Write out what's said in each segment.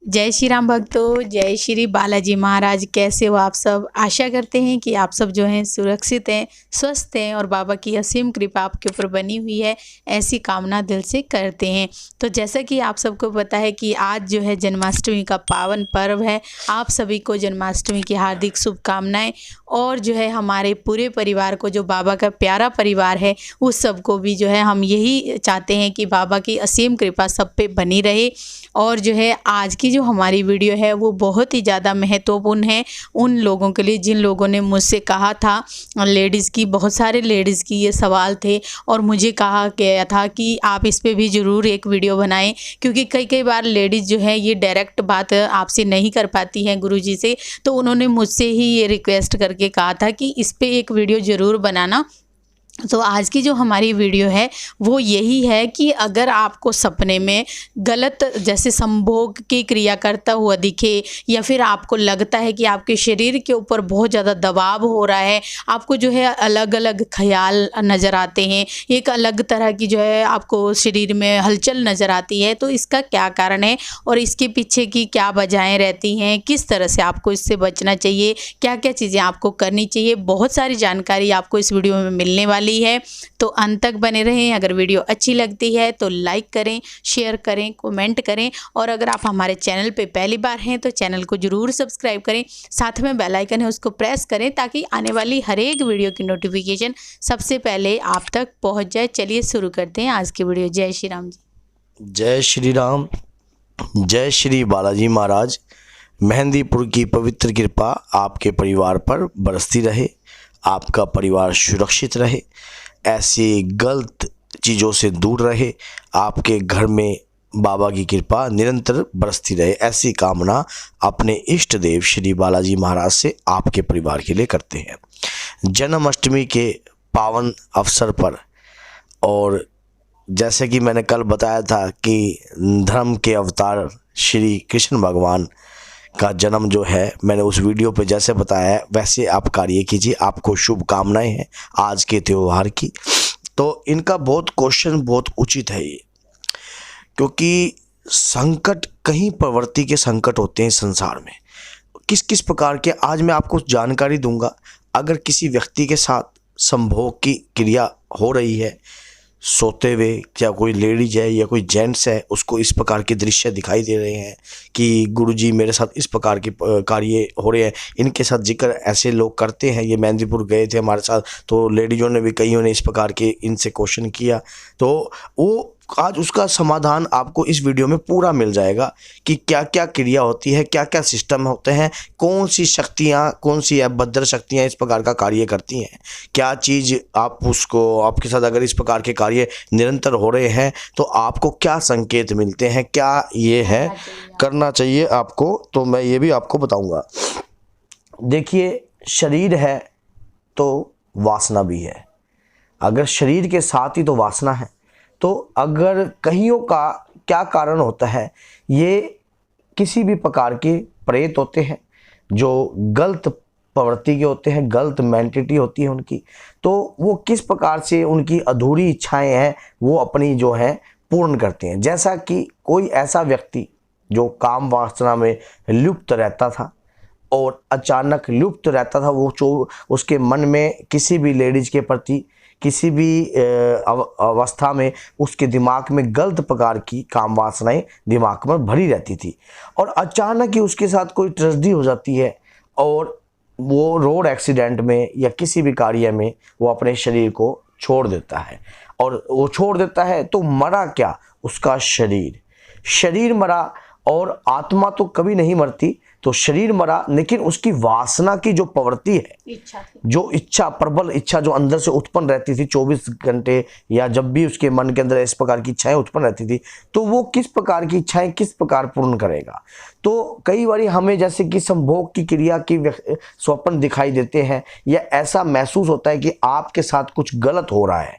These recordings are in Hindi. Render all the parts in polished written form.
जय श्री राम भक्तों, जय श्री बालाजी महाराज। कैसे हो आप सब? आशा करते हैं कि आप सब जो हैं सुरक्षित हैं, स्वस्थ हैं और बाबा की असीम कृपा आपके ऊपर बनी हुई है, ऐसी कामना दिल से करते हैं। तो जैसा कि आप सबको पता है कि आज जो है जन्माष्टमी का पावन पर्व है। आप सभी को जन्माष्टमी की हार्दिक शुभकामनाएं। और जो है हमारे पूरे परिवार को, जो बाबा का प्यारा परिवार है, उस सबको भी जो है हम यही चाहते हैं कि बाबा की असीम कृपा सब पे बनी रहे। और जो है आज की जो हमारी वीडियो है वो बहुत ही ज़्यादा महत्वपूर्ण है उन लोगों के लिए जिन लोगों ने मुझसे कहा था, लेडीज़ की, बहुत सारे लेडीज़ की ये सवाल थे और मुझे कहा गया था कि आप इस पे भी ज़रूर एक वीडियो बनाएं, क्योंकि कई बार लेडीज़ जो है ये डायरेक्ट बात आपसे नहीं कर पाती हैं गुरुजी से। तो उन्होंने मुझसे ही ये रिक्वेस्ट करके कहा था कि इस पे एक वीडियो ज़रूर बनाना। तो आज की जो हमारी वीडियो है वो यही है कि अगर आपको सपने में गलत जैसे संभोग की क्रिया करता हुआ दिखे, या फिर आपको लगता है कि आपके शरीर के ऊपर बहुत ज़्यादा दबाव हो रहा है, आपको जो है अलग अलग ख्याल नज़र आते हैं, एक अलग तरह की जो है आपको शरीर में हलचल नज़र आती है, तो इसका क्या कारण है और इसके पीछे की क्या वजहें रहती हैं, किस तरह से आपको इससे बचना चाहिए, क्या क्या चीज़ें आपको करनी चाहिए, बहुत सारी जानकारी आपको इस वीडियो में मिलने वाली है। तो अंत तक बने रहें। अगर वीडियो अच्छी लगती है तो लाइक करें, शेयर करें, कमेंट करें, और अगर आप हमारे चैनल पे पहली बार हैं तो चैनल को जरूर सब्सक्राइब करें। साथ में बेल आइकन है उसको प्रेस करें ताकि आने वाली हर एक वीडियो की नोटिफिकेशन सबसे पहले आप तक पहुंच जाए। चलिए शुरू करते हैं आज की वीडियो। जय श्री राम जी। जय श्री राम, जय श्री बालाजी महाराज। मेहंदीपुर की पवित्र कृपा आपके परिवार पर बरसती रहे, आपका परिवार सुरक्षित रहे, ऐसी गलत चीज़ों से दूर रहे, आपके घर में बाबा की कृपा निरंतर बरसती रहे, ऐसी कामना अपने इष्ट देव श्री बालाजी महाराज से आपके परिवार के लिए करते हैं। जन्माष्टमी के पावन अवसर पर, और जैसे कि मैंने कल बताया था कि धर्म के अवतार श्री कृष्ण भगवान का जन्म जो है, मैंने उस वीडियो पे जैसे बताया है वैसे आप कार्य कीजिए। आपको शुभकामनाएं हैं आज के त्यौहार की। तो इनका बहुत क्वेश्चन बहुत उचित है ये, क्योंकि संकट, कहीं प्रवृत्ति के संकट होते हैं संसार में, किस किस प्रकार के आज मैं आपको जानकारी दूंगा। अगर किसी व्यक्ति के साथ संभोग की क्रिया हो रही है सोते हुए, क्या कोई लेडीज है या कोई जेंट्स है, उसको इस प्रकार के दृश्य दिखाई दे रहे हैं कि गुरुजी मेरे साथ इस प्रकार के कार्य हो रहे हैं, इनके साथ जिक्र ऐसे लोग करते हैं। ये मेहंदीपुर गए थे हमारे साथ, तो लेडीज़ों ने भी, कईयों ने इस प्रकार के इनसे क्वेश्चन किया, तो वो आज उसका समाधान आपको इस वीडियो में पूरा मिल जाएगा कि क्या क्या क्रिया होती है, क्या क्या सिस्टम होते हैं, कौन सी शक्तियाँ, कौन सी अभद्र शक्तियाँ इस प्रकार का कार्य करती हैं, क्या चीज़ आप उसको, आपके साथ अगर इस प्रकार के कार्य निरंतर हो रहे हैं तो आपको क्या संकेत मिलते हैं, क्या ये है करना चाहिए आपको, तो मैं ये भी आपको बताऊँगा। देखिए, शरीर है तो वासना भी है, अगर शरीर के साथ ही तो वासना है, तो अगर कईयों का क्या कारण होता है, ये किसी भी प्रकार के प्रेत होते हैं जो गलत प्रवृत्ति के होते हैं, गलत मेंटिलिटी होती है उनकी, तो वो किस प्रकार से उनकी अधूरी इच्छाएं हैं वो अपनी जो है पूर्ण करते हैं। जैसा कि कोई ऐसा व्यक्ति जो काम वासना में लुप्त रहता था और अचानक लुप्त रहता था, वो जो उसके मन में किसी भी लेडीज के प्रति किसी भी अवस्था में उसके दिमाग में गलत प्रकार की काम वासनाएं दिमाग में भरी रहती थी, और अचानक ही उसके साथ कोई ट्रेजेडी हो जाती है और वो रोड एक्सीडेंट में या किसी भी कार्य में वो अपने शरीर को छोड़ देता है। और वो छोड़ देता है तो मरा क्या? उसका शरीर मरा, और आत्मा तो कभी नहीं मरती, तो शरीर मरा, लेकिन उसकी वासना की जो प्रवृत्ति है, जो इच्छा, प्रबल इच्छा जो अंदर से उत्पन्न रहती थी 24 घंटे, या जब भी उसके मन के अंदर इस प्रकार की इच्छाएं उत्पन्न रहती थी, तो वो किस प्रकार की इच्छाएं किस प्रकार पूर्ण करेगा। तो कई बार हमें जैसे कि संभोग की क्रिया की स्वप्न दिखाई देते हैं, या ऐसा महसूस होता है कि आपके साथ कुछ गलत हो रहा है,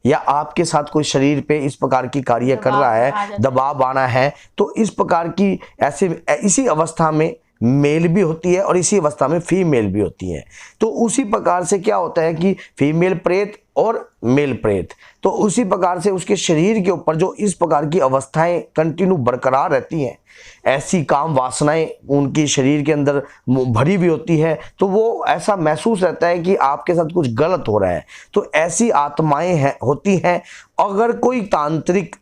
या आपके साथ कोई शरीर पे इस प्रकार की कार्य कर रहा है, दबाव आना है, तो इस प्रकार की ऐसे इसी अवस्था में मेल भी होती है और इसी अवस्था में फीमेल भी होती है। तो उसी प्रकार से क्या होता है कि फीमेल प्रेत और मेल प्रेत, तो उसी प्रकार से उसके शरीर के ऊपर जो इस प्रकार की अवस्थाएं कंटिन्यू बरकरार रहती हैं, ऐसी काम वासनाएं उनकी शरीर के अंदर भरी हुई होती है, तो वो ऐसा महसूस रहता है कि आपके साथ कुछ गलत हो रहा है। तो ऐसी आत्माएं होती हैं। अगर कोई तांत्रिक,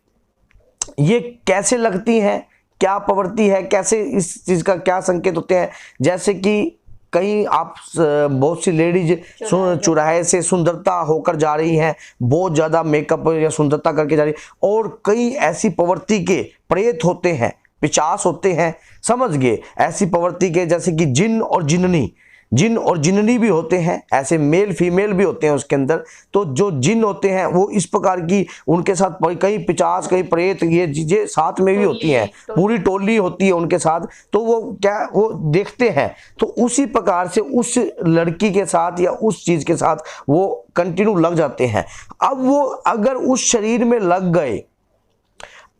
ये कैसे लगती हैं, क्या प्रवृत्ति है, कैसे इस चीज का क्या संकेत होते हैं, जैसे कि कहीं आप बहुत सी लेडीज चौराहे से सुंदरता होकर जा रही हैं, बहुत ज्यादा मेकअप या सुंदरता करके जा रही है, और कई ऐसी प्रवृत्ति के प्रेत होते हैं, पिशाच होते हैं, समझ गए, ऐसी प्रवृत्ति के, जैसे कि जिन और जिन्नी भी होते हैं, ऐसे मेल फीमेल भी होते हैं उसके अंदर। तो जो जिन होते हैं वो इस प्रकार की, उनके साथ कई पिशाच, कई प्रेत, ये चीजें साथ में भी होती हैं, पूरी टोली होती है उनके साथ। तो वो क्या, वो देखते हैं, तो उसी प्रकार से उस लड़की के साथ या उस चीज के साथ वो कंटिन्यू लग जाते हैं। अब वो अगर उस शरीर में लग गए,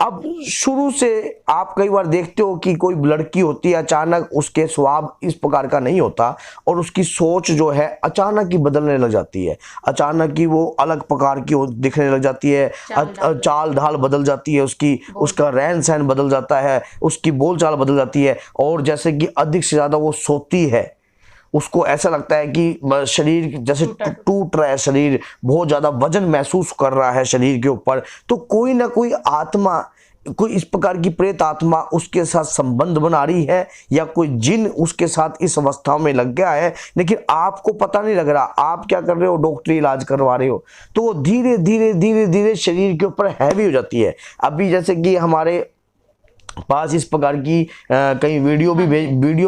अब शुरू से आप कई बार देखते हो कि कोई लड़की होती है, अचानक उसके स्वभाव इस प्रकार का नहीं होता और उसकी सोच जो है अचानक ही बदलने लग जाती है, अचानक ही वो अलग प्रकार की दिखने लग जाती है, चाल ढाल बदल जाती है उसकी, उसका रहन सहन बदल जाता है, उसकी बोलचाल बदल जाती है, और जैसे कि अधिक से ज्यादा वो सोती है, उसको ऐसा लगता है कि शरीर जैसे टूट रहा है, शरीर बहुत ज्यादा वजन महसूस कर रहा है शरीर के ऊपर। तो कोई ना कोई आत्मा, कोई इस प्रकार की प्रेत आत्मा उसके साथ संबंध बना रही है, या कोई जिन उसके साथ इस अवस्था में लग गया है, लेकिन आपको पता नहीं लग रहा। आप क्या कर रहे हो, डॉक्टरी इलाज करवा रहे हो, तो वो धीरे धीरे धीरे धीरे शरीर के ऊपर हैवी हो जाती है। अभी जैसे कि हमारे पास इस प्रकार की कई वीडियो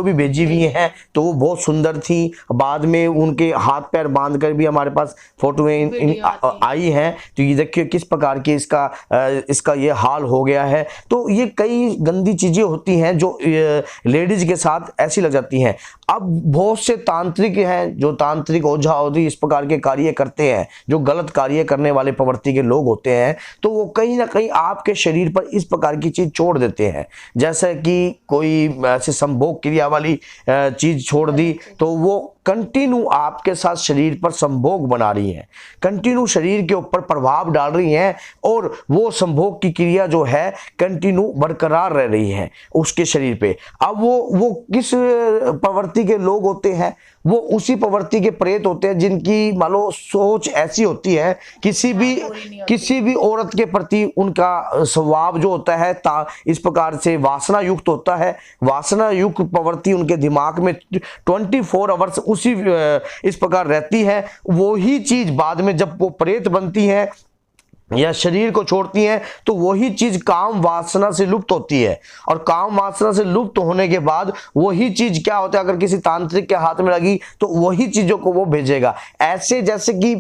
भी भेजी हुई हैं, तो वो बहुत सुंदर थी, बाद में उनके हाथ पैर बांध कर भी हमारे पास फोटो में आई हैं। तो ये देखिए किस प्रकार की इसका ये हाल हो गया है। तो ये कई गंदी चीजें होती हैं जो लेडीज के साथ ऐसी लग जाती हैं। अब बहुत से तांत्रिक हैं, जो तांत्रिक ओझा ओझी इस प्रकार के कार्य करते हैं, जो गलत कार्य करने वाले प्रवृत्ति के लोग होते हैं, तो वो कहीं ना कहीं आपके शरीर पर इस प्रकार की चीज छोड़ देते हैं। जैसे कि कोई ऐसे संभोग क्रिया वाली चीज छोड़ दी, तो वो कंटिन्यू आपके साथ शरीर पर संभोग बना रही हैं, कंटिन्यू शरीर के ऊपर प्रभाव डाल रही हैं, और वो संभोग की क्रिया जो है कंटिन्यू बरकरार रह रही है उसके शरीर पे। अब वो किस प्रवृत्ति के लोग होते हैं, वो उसी प्रवृत्ति के प्रेत होते हैं जिनकी मान लो सोच ऐसी होती है, किसी भी औरत के प्रति उनका स्वभाव जो होता है इस प्रकार से वासना युक्त होता है। वासना युक्त प्रवृत्ति उनके दिमाग में 24 आवर्स उसी इस प्रकार रहती है। वो ही चीज बाद में जब वो प्रेत बनती है या शरीर को छोड़ती हैं, तो वही चीज काम वासना से लुप्त होती है, और काम वासना से लुप्त होने के बाद वही चीज क्या होता है, अगर किसी तांत्रिक के हाथ में लगी तो वही चीजों को वो भेजेगा। ऐसे जैसे कि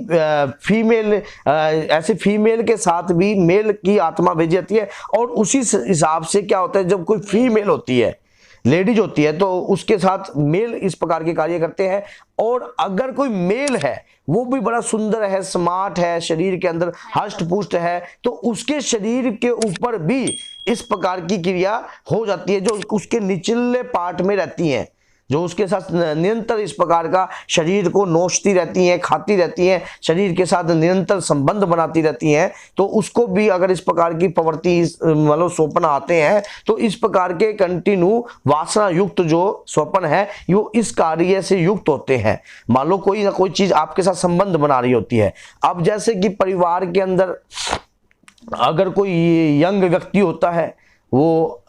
फीमेल के साथ भी मेल की आत्मा भेजी जाती है, और उसी हिसाब से क्या होता है, जब कोई फीमेल होती है, लेडीज होती है, तो उसके साथ मेल इस प्रकार के कार्य करते हैं। और अगर कोई मेल है, वो भी बड़ा सुंदर है, स्मार्ट है, शरीर के अंदर हष्ट पुष्ट है, तो उसके शरीर के ऊपर भी इस प्रकार की क्रिया हो जाती है, जो उसके निचले पार्ट में रहती हैं, जो उसके साथ निरंतर इस प्रकार का शरीर को नोचती रहती हैं, खाती रहती हैं, शरीर के साथ निरंतर संबंध बनाती रहती हैं। तो उसको भी अगर इस प्रकार की प्रवृत्ति मतलब स्वप्न आते हैं, तो इस प्रकार के कंटिन्यू वासना युक्त जो स्वप्न है, वो इस कार्य से युक्त होते हैं। मान लो कोई ना कोई चीज आपके साथ संबंध बना रही होती है। अब जैसे कि परिवार के अंदर अगर कोई यंग व्यक्ति होता है, वो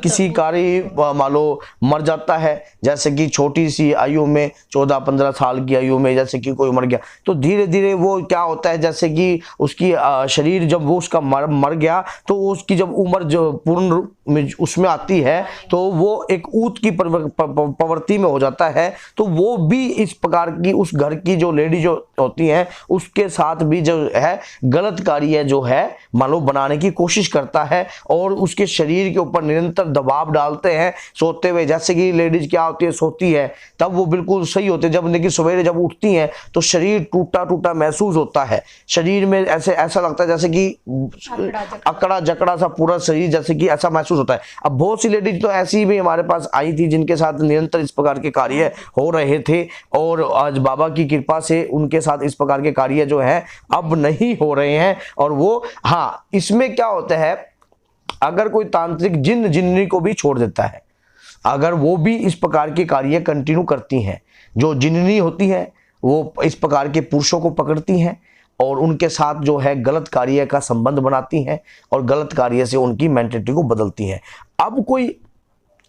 किसी कार्य मान लो मर जाता है, जैसे कि छोटी सी आयु में 14-15 साल की आयु में जैसे कि कोई मर गया, तो धीरे धीरे वो क्या होता है, जैसे कि उसकी शरीर जब वो उसका मर गया, तो उसकी जब उम्र जो पूर्ण रूप में उसमें आती है, तो वो एक ऊत की प्रवृत्ति में हो जाता है। तो वो भी इस प्रकार की उस घर की जो लेडी जो होती हैं, उसके साथ भी जो है गलत कार्य जो है मान लो बनाने की कोशिश करता है, और उसके शरीर के ऊपर निरंतर दबाव डालते हैं सोते हुए, जैसे कि लेडीज क्या होती है, सोती है तब वो बिल्कुल सही होते हैं, जब लेकिन सवेरे जब उठती हैं तो शरीर टूटा टूटा महसूस होता है, शरीर में ऐसा लगता है जैसे कि अकड़ा जकड़ा सा पूरा शरीर, जैसे कि ऐसा महसूस होता है। अब बहुत सी लेडीज तो ऐसी भी हमारे पास आई थी जिनके साथ निरंतर इस प्रकार के कार्य हो रहे थे, और आज बाबा की कृपा से उनके साथ इस प्रकार के कार्य जो है अब नहीं हो रहे हैं। और वो हाँ, इसमें क्या होता है, अगर कोई तांत्रिक जिन्नी को भी छोड़ देता है, अगर वो भी इस प्रकार के कार्य कंटिन्यू करती हैं, जो जिन्नी होती है वो इस प्रकार के पुरुषों को पकड़ती हैं और उनके साथ जो है गलत कार्य का संबंध बनाती हैं और गलत कार्य से उनकी मेंटालिटी को बदलती हैं। अब कोई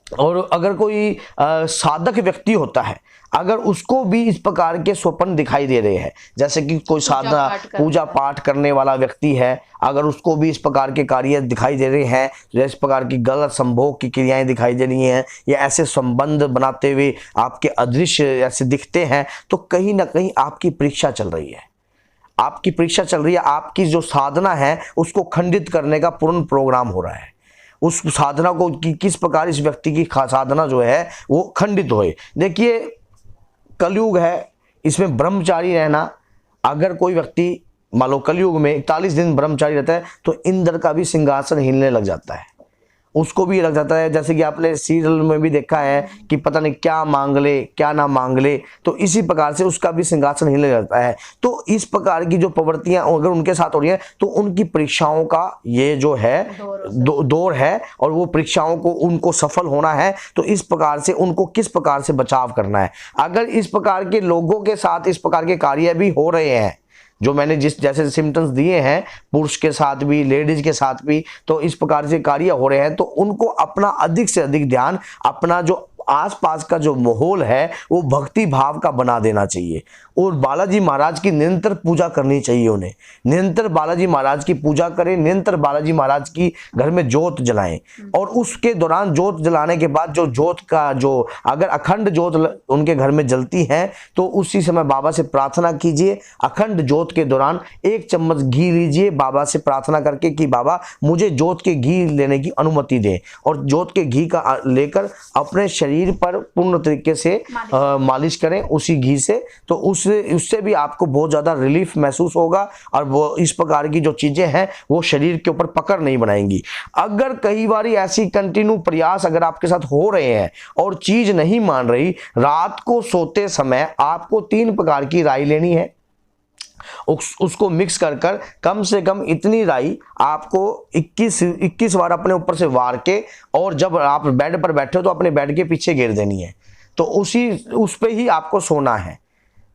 और अगर कोई साधक व्यक्ति होता है, अगर उसको भी इस प्रकार के स्वप्न दिखाई दे रहे हैं, जैसे कि कोई साधना पूजा पाठ करने वाला व्यक्ति है, अगर उसको भी इस प्रकार के कार्य दिखाई दे रहे हैं, इस प्रकार की गलत संभोग की क्रियाएं दिखाई दे रही हैं, या ऐसे संबंध बनाते हुए आपके अदृश्य ऐसे दिखते हैं, तो कहीं ना कहीं आपकी परीक्षा चल रही है, आपकी परीक्षा चल रही है। आपकी जो साधना है उसको खंडित करने का पूर्ण प्रोग्राम हो रहा है। उस साधना को किस प्रकार इस व्यक्ति की साधना जो है वो खंडित होए। देखिए, कलयुग है, इसमें ब्रह्मचारी रहना, अगर कोई व्यक्ति मान लो कलयुग में 41 दिन ब्रह्मचारी रहता है तो इंद्र का भी सिंहासन हिलने लग जाता है, उसको भी लग जाता है। जैसे कि आपने सीरियल में भी देखा है कि पता नहीं क्या मांग ले क्या ना मांग ले, तो इसी प्रकार से उसका भी सिंहासन हिलने जाता है। तो इस प्रकार की जो प्रवृत्तियां अगर उनके साथ हो रही है तो उनकी परीक्षाओं का ये जो है दौर है, और वो परीक्षाओं को उनको सफल होना है, तो इस प्रकार से उनको किस प्रकार से बचाव करना है। अगर इस प्रकार के लोगों के साथ इस प्रकार के कार्य भी हो रहे हैं, जो मैंने जैसे सिम्टम्स दिए हैं, पुरुष के साथ भी लेडीज के साथ भी, तो इस प्रकार से कार्य हो रहे हैं, तो उनको अपना अधिक से अधिक ध्यान अपना जो आसपास का जो माहौल है वो भक्ति भाव का बना देना चाहिए, और बालाजी महाराज की निरंतर पूजा करनी चाहिए। उन्हें निरंतर बालाजी महाराज की पूजा करें, निरंतर बालाजी महाराज की घर में जोत जलाएं, और उसके दौरान जोत जलाने के बाद जो जोत का जो अगर अखंड जोत उनके घर में जलती है तो उसी समय बाबा से प्रार्थना कीजिए। अखंड जोत के दौरान 1 चम्मच घी लीजिए, बाबा से प्रार्थना करके कि बाबा मुझे जोत के घी लेने की अनुमति दें, और जोत के घी का लेकर अपने शरीर पर पूर्ण तरीके से मालिश करें उसी घी से, तो उससे भी आपको बहुत ज्यादा रिलीफ महसूस होगा, और वो इस प्रकार की जो चीजें हैं वो शरीर के ऊपर पकड़ नहीं बनाएंगी। अगर कई बार ऐसी कंटिन्यू प्रयास अगर आपके साथ हो रहे हैं और चीज नहीं मान रही, रात को सोते समय आपको 3 प्रकार की राई लेनी है, उसको मिक्स कर कर कम से कम इतनी राई आपको 21 बार अपने ऊपर से वार के, और जब आप बेड पर बैठे हो तो अपने बेड के पीछे गिर देनी है, तो उस पे ही आपको सोना है,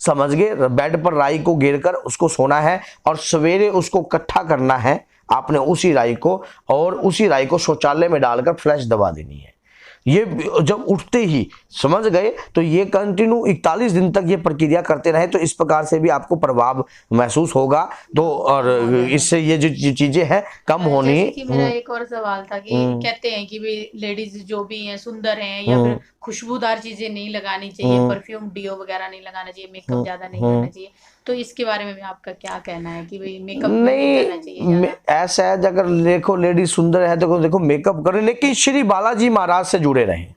समझ गए। बेड पर राई को गिर कर उसको सोना है, और सवेरे उसको इकट्ठा करना है आपने उसी राई को, और उसी राई को शौचालय में डालकर फ्लैश दबा देनी है। ये जब उठते ही समझ गए, तो ये कंटिन्यू 41 दिन तक ये प्रक्रिया करते रहे, तो इस प्रकार से भी आपको प्रभाव महसूस होगा। तो और इससे ये जो चीजें हैं कम होनी। कि मेरा एक और सवाल था कि कहते हैं कि भी लेडीज जो भी हैं सुंदर हैं, या फिर खुशबूदार चीजें नहीं लगानी चाहिए, परफ्यूम डीओ वगैरह नहीं लगाना चाहिए, मेकअप ज्यादा नहीं करना चाहिए, तो इसके बारे में भी आपका क्या कहना है कि भाई मेकअप नहीं करना चाहिए? ऐसा है, अगर देखो लेडीज सुंदर है तो देखो मेकअप करें, लेकिन श्री बालाजी महाराज से जुड़े रहें,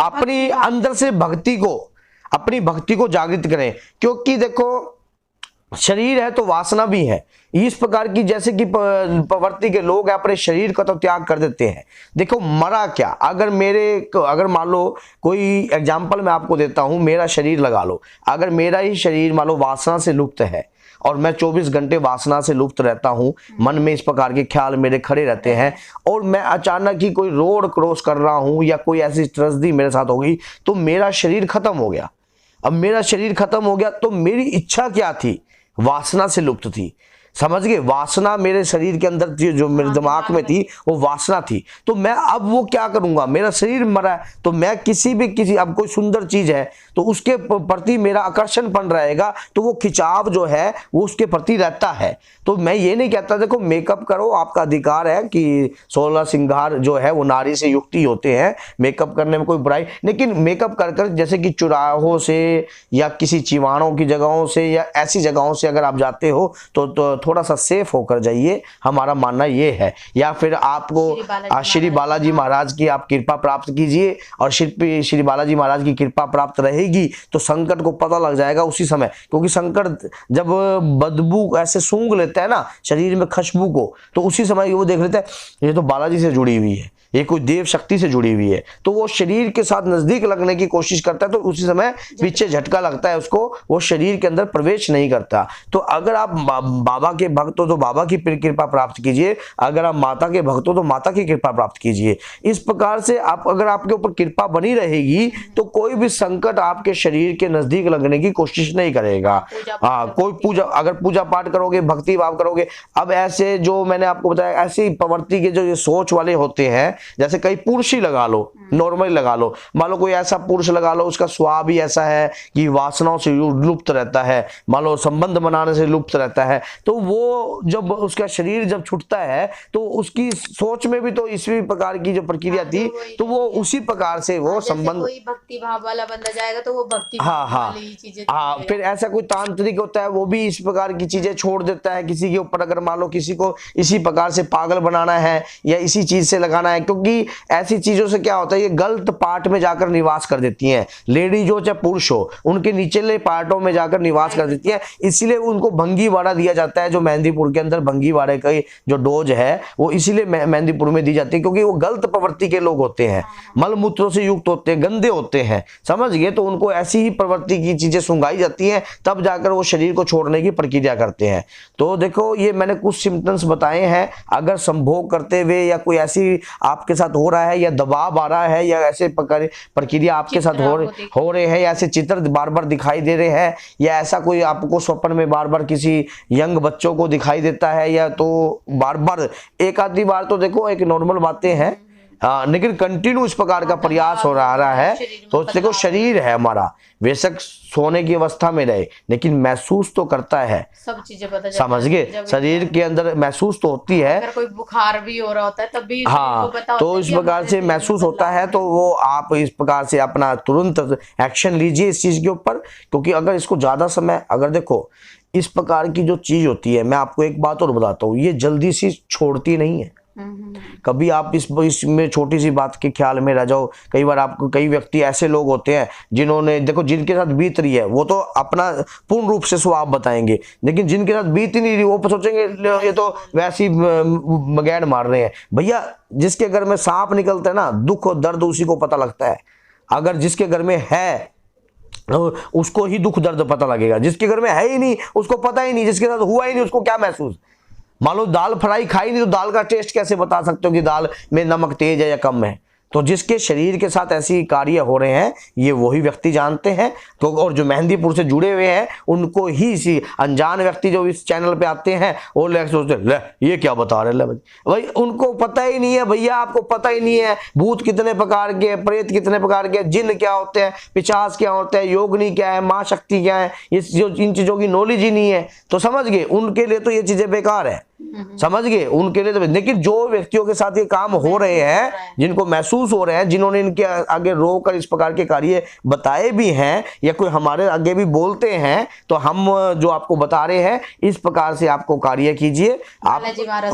अपनी अंदर से अपनी भक्ति को जागृत करें, क्योंकि देखो शरीर है तो वासना भी है। इस प्रकार की जैसे कि प्रवृत्ति के लोग हैं, अपने शरीर का तो त्याग कर देते हैं। देखो मरा क्या, अगर मान लो कोई एग्जांपल मैं आपको देता हूं, मेरा शरीर लगा लो, अगर मेरा ही शरीर मान लो वासना से लुप्त है और मैं 24 घंटे वासना से लुप्त रहता हूं, मन में इस प्रकार के ख्याल मेरे खड़े रहते हैं, और मैं अचानक ही कोई रोड क्रॉस कर रहा हूं या कोई ऐसी त्रस्ती मेरे साथ हो गई, तो मेरा शरीर खत्म हो गया। अब मेरा शरीर खत्म हो गया तो मेरी इच्छा क्या थी? वासना से लुप्त थी, समझ गए। वासना मेरे शरीर के अंदर थी, जो मेरे दिमाग में थी वो वासना थी। तो मैं अब वो क्या करूंगा, मेरा शरीर मरा है तो मैं किसी अब कोई सुंदर चीज है तो उसके प्रति मेरा आकर्षण बन रहेगा, तो वो खिंचाव जो है वो उसके प्रति रहता है। तो मैं ये नहीं कहता, देखो मेकअप करो, आपका अधिकार है कि 16 श्रृंगार जो है वो नारी से युक्त ही होते हैं, मेकअप करने में कोई बुराई, लेकिन मेकअप कर जैसे कि चौराहों से या किसी चिवाड़ों की जगहों से या ऐसी जगहों से अगर आप जाते हो तो थोड़ा सा सेफ होकर जाइए, हमारा मानना ये है। या फिर आपको श्री बालाजी महाराज की आप कृपा प्राप्त कीजिए, और श्री बालाजी महाराज की कृपा प्राप्त रहेगी तो संकट को पता लग जाएगा उसी समय, क्योंकि संकट जब बदबू ऐसे सूंघ लेता है ना शरीर में खुशबू को, तो उसी समय वो देख लेता है ये तो बालाजी से जुड़ी हुई है, ये कोई देव शक्ति से जुड़ी हुई है, तो वो शरीर के साथ नजदीक लगने की कोशिश करता है, तो उसी समय पीछे झटका लगता है उसको, वो शरीर के अंदर प्रवेश नहीं करता। तो अगर आप बाबा के भक्त हो तो बाबा की कृपा प्राप्त कीजिए, अगर आप माता के भक्त हो तो माता की कृपा प्राप्त कीजिए। इस प्रकार से आप अगर आपके ऊपर कृपा बनी रहेगी तो कोई भी संकट आपके शरीर के नजदीक लगने की कोशिश नहीं करेगा। हाँ, कोई पूजा, अगर पूजा पाठ करोगे, भक्ति भाव करोगे, अब ऐसे जो मैंने आपको बताया ऐसी प्रवृत्ति के जो ये सोच वाले होते हैं, जैसे कई पुरुष ही लगा लो, नॉर्मली लगा लो, मान लो कोई ऐसा पुरुष लगा लो उसका स्वभाव भी ऐसा है कि वासनाओं से लुप्त रहता है, मान लो संबंध बनाने से लुप्त रहता है, तो वो जब उसका शरीर जब छूटता है तो उसकी सोच में भी तो इसी प्रकार की जो प्रक्रिया थी, तो वो उसी प्रकार से वो संबंध, कोई भक्ति भाव वाला बंदा जाएगा तो वो भक्ति वाली चीजें, फिर ऐसा कोई तांत्रिक होता है वो भी इस प्रकार की चीजें छोड़ देता है किसी के ऊपर। अगर मान लो किसी को इसी प्रकार से पागल बनाना है या इसी चीज से लगाना है, क्योंकि ऐसी चीजों से क्या होता है, ये गलत पार्ट में जाकर निवास कर देती हैं, लेडीज हो चाहे पुरुष हो, उनके निचले पार्टों में जाकर निवास कर देती है, इसीलिए उनको भंगीवाड़ा दिया जाता है। जो मेहंदीपुर के अंदर भंगीवाड़े का जो डोज है वो इसीलिए मेहंदीपुर में दी जाती है, क्योंकि वो गलत प्रवृत्ति के लोग होते हैं, मल मूत्रों से युक्त होते हैं, गंदे होते हैं, समझ गए, तो उनको ऐसी ही प्रवृत्ति की चीजें सुंघाई जाती हैं, तब जाकर वो शरीर को छोड़ने की प्रक्रिया करते हैं। तो देखो ये मैंने कुछ सिम्टम्स बताए हैं, अगर संभोग करते हुए या कोई ऐसी आपके साथ हो रहा है या दबाव आ रहा है या ऐसे प्रक्रिया आपके साथ हो रहे हैं या ऐसे चित्र बार बार दिखाई दे रहे हैं या ऐसा कोई आपको स्वप्न में बार बार किसी यंग बच्चों को दिखाई देता है, या तो बार बार एक आधी बार तो देखो एक नॉर्मल बातें हैं, हाँ, लेकिन कंटिन्यू इस प्रकार का प्रयास हो रहा है, तो देखो शरीर है हमारा, बेशक सोने की अवस्था में रहे लेकिन महसूस तो करता है, सब चीजें पता समझ गए, शरीर के अंदर महसूस तो होती है, अगर कोई बुखार भी हो रहा होता है तब भी हाँ, तो इस प्रकार से महसूस होता है, तो वो आप इस प्रकार से अपना तुरंत एक्शन लीजिए इस चीज के ऊपर, क्योंकि अगर इसको ज्यादा समय, अगर देखो इस प्रकार की जो चीज होती है, मैं आपको एक बात और बताता हूँ, ये जल्दी सी छोड़ती नहीं है। कभी आप इसमें छोटी सी बात के ख्याल में रह जाओ, कई बार आपको कई व्यक्ति ऐसे लोग होते हैं जिन्होंने देखो जिनके साथ बीत रही है वो तो अपना पूर्ण रूप से स्वभाव बताएंगे, लेकिन जिनके साथ बीत ही नहीं रही वो सोचेंगे ये तो वैसी मगैर मार रहे हैं। भैया जिसके घर में सांप निकलता है ना, दुख और दर्द उसी को पता लगता है, अगर जिसके घर में है उसको ही दुख दर्द पता लगेगा, जिसके घर में है ही नहीं उसको पता ही नहीं, जिसके साथ हुआ ही नहीं उसको क्या महसूस। मान लो दाल फ्राई खाई नहीं तो दाल का टेस्ट कैसे बता सकते हो कि दाल में नमक तेज है या कम है। तो जिसके शरीर के साथ ऐसी कार्य हो रहे हैं ये वही व्यक्ति जानते हैं। तो और जो मेहंदीपुर से जुड़े हुए हैं उनको ही, इसी अनजान व्यक्ति जो इस चैनल पे आते हैं वो सोचते ले ये क्या बता रहे हैं भाई, उनको पता ही नहीं है भैया, आपको पता ही नहीं है भूत कितने प्रकार के, प्रेत कितने प्रकार के, जिन क्या होते हैं, पिशाच क्या होते हैं, योगनी क्या है, माँ शक्ति क्या है, इन चीजों की नॉलेज ही नहीं है। तो समझ गए, उनके लिए तो ये चीजें बेकार है, समझ गए, उनके लिए तो। लेकिन जो व्यक्तियों के साथ ये काम हो रहे हैं, जिनको महसूस हो रहे हैं, जिन्होंने इनके आगे रोकर इस प्रकार के कार्य बताए भी हैं या कोई हमारे आगे भी बोलते हैं, तो हम जो आपको बता रहे हैं इस प्रकार से आपको कार्य कीजिए, आप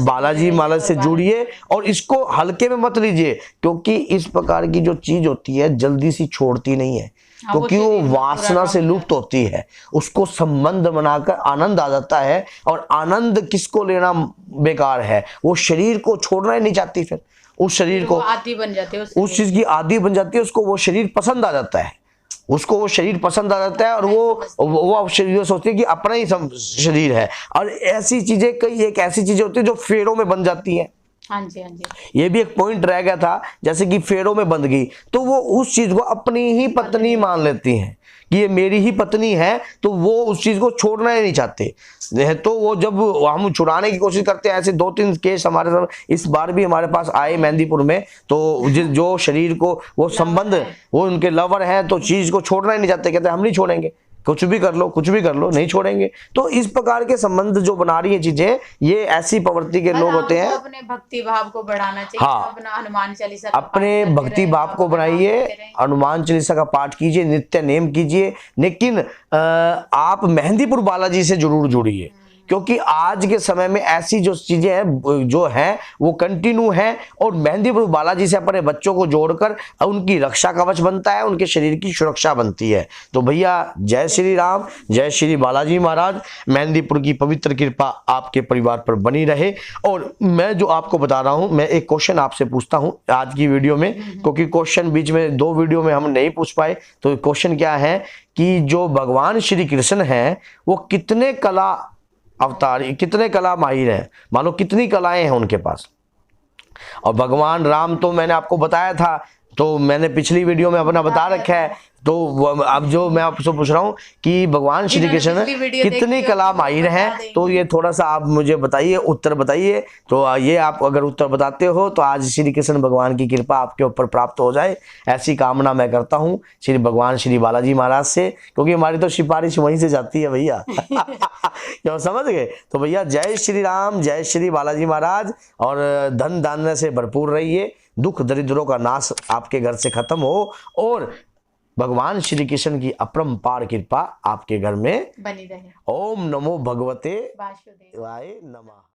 बालाजी महाराज से जुड़िए और इसको हल्के में मत लीजिए, क्योंकि इस प्रकार की जो चीज होती है जल्दी सी छोड़ती नहीं है, क्योंकि वो वासना से लुप्त होती है, उसको संबंध बनाकर आनंद आ जाता है, और आनंद किसको लेना बेकार है, वो शरीर को छोड़ना ही नहीं चाहती, फिर उस शरीर को आदी बन जाते हैं, उस चीज की आदी बन जाती है, उसको वो शरीर पसंद आ जाता है, उसको वो शरीर पसंद आ जाता है, और वो शरीर सोचती है कि अपना ही शरीर है। और ऐसी चीजें कई एक ऐसी चीजें होती है जो फेरों में बन जाती है। हाँ जी, हाँ जी, ये भी एक पॉइंट रह गया था, जैसे कि फेरों में बंध गई तो वो उस चीज को अपनी ही पत्नी मान लेती हैं कि ये मेरी ही पत्नी है, तो वो उस चीज को छोड़ना ही नहीं चाहते। तो वो जब हम छुड़ाने की कोशिश करते हैं, ऐसे 2-3 केस हमारे साथ इस बार भी हमारे पास आए मेहंदीपुर में, तो जो शरीर को वो संबंध, वो उनके लवर हैं, तो चीज को छोड़ना ही नहीं चाहते, कहते हम नहीं छोड़ेंगे, कुछ भी कर लो, कुछ भी कर लो, नहीं छोड़ेंगे। तो इस प्रकार के संबंध जो बना रही है चीजें, ये ऐसी प्रवृत्ति के लोग होते हैं। अपने भक्ति भाव को बढ़ाना चाहिए। हाँ, अपना हनुमान चालीसा अपने भक्ति भाव को बनाइए, हनुमान चालीसा का पाठ कीजिए, नित्य नेम कीजिए, लेकिन आप मेहंदीपुर बालाजी से जरूर जुड़िए। क्योंकि आज के समय में ऐसी जो चीजें हैं जो हैं वो कंटिन्यू हैं, और मेहंदीपुर बालाजी से अपने बच्चों को जोड़कर उनकी रक्षा कवच बनता है, उनके शरीर की सुरक्षा बनती है। तो भैया जय श्री राम, जय श्री बालाजी महाराज। मेहंदीपुर की पवित्र कृपा आपके परिवार पर बनी रहे। और मैं जो आपको बता रहा हूं, मैं एक क्वेश्चन आपसे पूछता हूं आज की वीडियो में, क्योंकि क्वेश्चन बीच में 2 वीडियो में हम नहीं पूछ पाए। तो क्वेश्चन क्या है कि जो भगवान श्री कृष्ण हैं वो कितने कला अवतार, कितने कला माहिर हैं, मानो कितनी कलाएं हैं उनके पास। और भगवान राम तो मैंने आपको बताया था, तो मैंने पिछली वीडियो में अपना बता रखा है। तो अब जो मैं आपसे पूछ रहा हूँ कि भगवान श्री कृष्ण कितनी कला माहिर हैं, तो ये थोड़ा सा आप मुझे बताइए, उत्तर बताइए। तो ये आप अगर उत्तर बताते हो तो आज श्री कृष्ण भगवान की कृपा आपके ऊपर प्राप्त हो जाए, ऐसी कामना मैं करता हूँ श्री भगवान श्री बालाजी महाराज से, क्योंकि हमारी तो सिफारिश वहीं से जाती है भैया। क्यों, समझ गए? तो भैया जय श्री राम, जय श्री बालाजी महाराज। और धन धान्य से भरपूर रहिए, दुख दरिद्रों का नाश आपके घर से खत्म हो, और भगवान श्री कृष्ण की अपरंपार कृपा आपके घर में बनी रहे। ओम नमो भगवते वासुदेवाय नमः।